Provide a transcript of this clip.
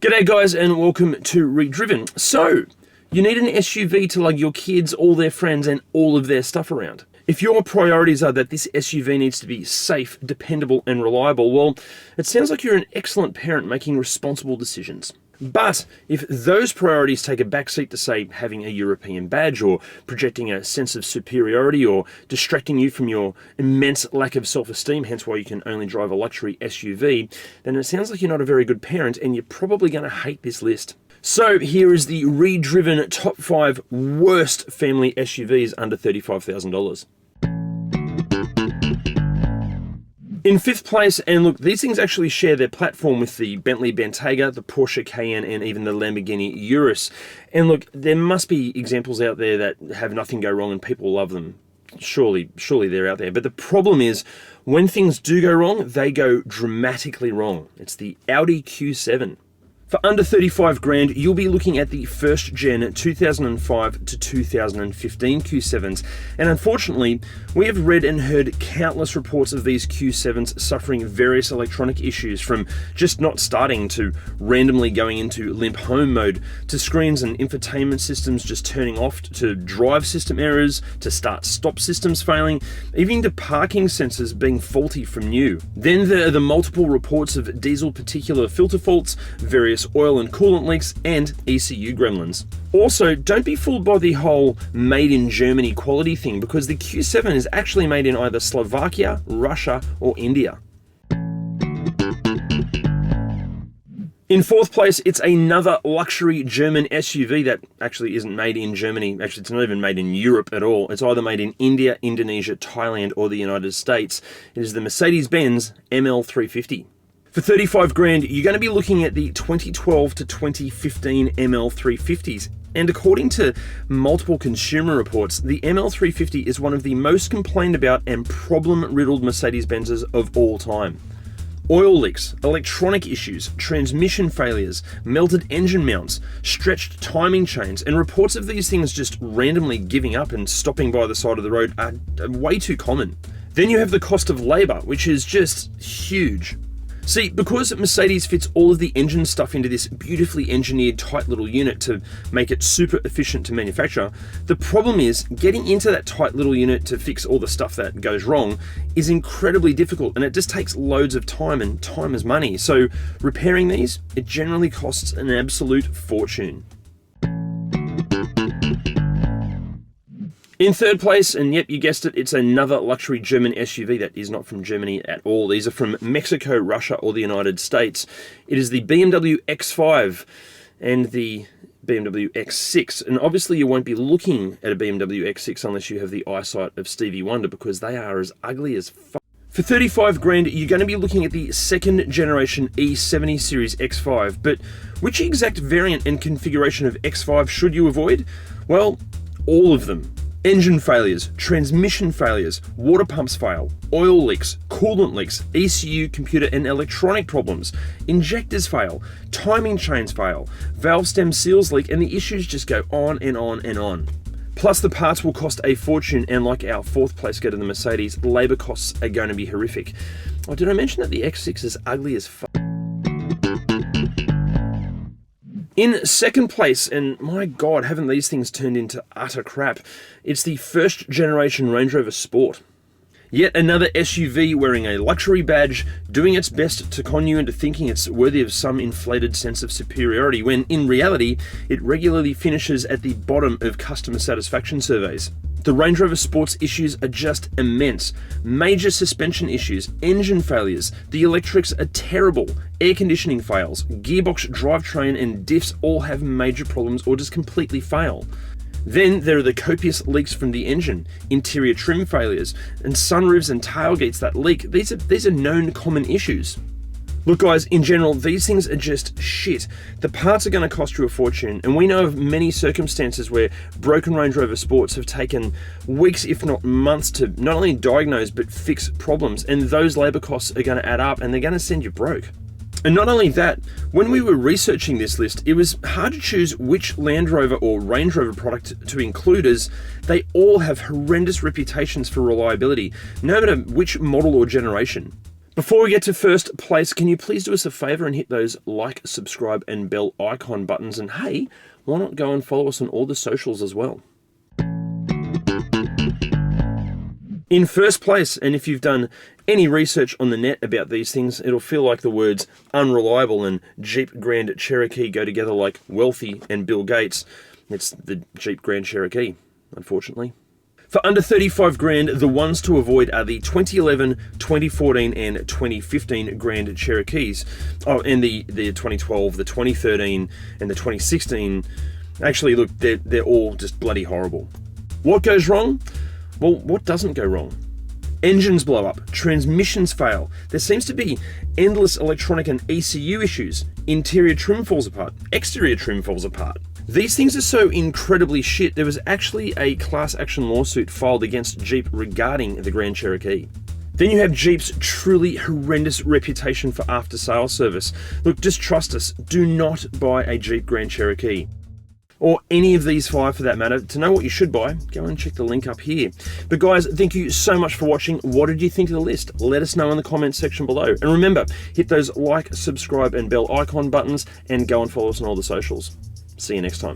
G'day guys and welcome to ReDriven. So, you need an SUV to lug your kids, all their friends and all of their stuff around. If your priorities are that this SUV needs to be safe, dependable and reliable, well, it sounds like you're an excellent parent making responsible decisions. But if those priorities take a backseat to, say, having a European badge or projecting a sense of superiority or distracting you from your immense lack of self-esteem, hence why you can only drive a luxury SUV, then it sounds like you're not a very good parent and you're probably going to hate this list. So here is the ReDriven top 5 worst family SUVs under $35,000. In 5th place, and look, these things actually share their platform with the Bentley Bentayga, the Porsche Cayenne, and even the Lamborghini Urus. And look, there must be examples out there that have nothing go wrong and people love them. Surely they're out there. But the problem is, when things do go wrong, they go dramatically wrong. It's the Audi Q7. For under 35 grand, you'll be looking at the first gen 2005 to 2015 Q7s. And unfortunately, we have read and heard countless reports of these Q7s suffering various electronic issues, from just not starting to randomly going into limp home mode, to screens and infotainment systems just turning off, to drive system errors, to start-stop systems failing, even to parking sensors being faulty from new. Then there are the multiple reports of diesel particular filter faults, various oil and coolant leaks, and ECU gremlins. Also, don't be fooled by the whole made in Germany quality thing, because the Q7 is actually made in either Slovakia, Russia, or India. In 4th place, it's another luxury German SUV that actually isn't made in Germany. Actually, it's not even made in Europe at all. It's either made in India, Indonesia, Thailand, or the United States. It is the Mercedes-Benz ML350. For 35 grand, you're going to be looking at the 2012 to 2015 ML350s. And according to multiple consumer reports, the ML350 is one of the most complained about and problem-riddled Mercedes-Benzes of all time. Oil leaks, electronic issues, transmission failures, melted engine mounts, stretched timing chains, and reports of these things just randomly giving up and stopping by the side of the road are way too common. Then you have the cost of labour, which is just huge. See, because Mercedes fits all of the engine stuff into this beautifully engineered tight little unit to make it super efficient to manufacture, the problem is getting into that tight little unit to fix all the stuff that goes wrong is incredibly difficult, and it just takes loads of time, and time is money. So repairing these, it generally costs an absolute fortune. In 3rd place, and yep, you guessed it, it's another luxury German SUV that is not from Germany at all. These are from Mexico, Russia, or the United States. It is the BMW X5 and the BMW X6. And obviously you won't be looking at a BMW X6 unless you have the eyesight of Stevie Wonder, because they are as ugly as fuck. For 35 grand, you're going to be looking at the 2nd generation E70 series X5. But which exact variant and configuration of X5 should you avoid? Well, all of them. Engine failures, transmission failures, water pumps fail, oil leaks, coolant leaks, ECU, computer and electronic problems, injectors fail, timing chains fail, valve stem seals leak, and the issues just go on and on and on. Plus the parts will cost a fortune, and like our 4th place go to the Mercedes, labour costs are going to be horrific. Oh, did I mention that the X6 is ugly as fuck? In 2nd place, and my god, haven't these things turned into utter crap, it's the 1st generation Range Rover Sport. Yet another SUV wearing a luxury badge, doing its best to con you into thinking it's worthy of some inflated sense of superiority, when in reality, it regularly finishes at the bottom of customer satisfaction surveys. The Range Rover Sport's issues are just immense. Major suspension issues, engine failures, the electrics are terrible, air conditioning fails, gearbox, drivetrain and diffs all have major problems or just completely fail. Then there are the copious leaks from the engine, interior trim failures, and sunroofs and tailgates that leak. These are known common issues. Look guys, in general, these things are just shit. The parts are going to cost you a fortune, and we know of many circumstances where broken Range Rover Sports have taken weeks, if not months, to not only diagnose but fix problems, and those labour costs are going to add up and they're going to send you broke. And not only that, when we were researching this list, it was hard to choose which Land Rover or Range Rover product to include, as they all have horrendous reputations for reliability, no matter which model or generation. Before we get to first place, can you please do us a favor and hit those like, subscribe, and bell icon buttons? And hey, why not go and follow us on all the socials as well? In first place, and if you've done any research on the net about these things, it'll feel like the words unreliable and Jeep Grand Cherokee go together like wealthy and Bill Gates. It's the Jeep Grand Cherokee, unfortunately. For under 35 grand, the ones to avoid are the 2011, 2014, and 2015 Grand Cherokees. Oh, and the 2012, the 2013, and the 2016. Actually, look, they're all just bloody horrible. What goes wrong? Well, what doesn't go wrong? Engines blow up, transmissions fail, there seems to be endless electronic and ECU issues, interior trim falls apart, exterior trim falls apart. These things are so incredibly shit, there was actually a class action lawsuit filed against Jeep regarding the Grand Cherokee. Then you have Jeep's truly horrendous reputation for after-sales service. Look, just trust us, do not buy a Jeep Grand Cherokee. Or any of these 5 for that matter. To know what you should buy, go and check the link up here. But guys, thank you so much for watching. What did you think of the list? Let us know in the comments section below. And remember, hit those like, subscribe, and bell icon buttons, and go and follow us on all the socials. See you next time.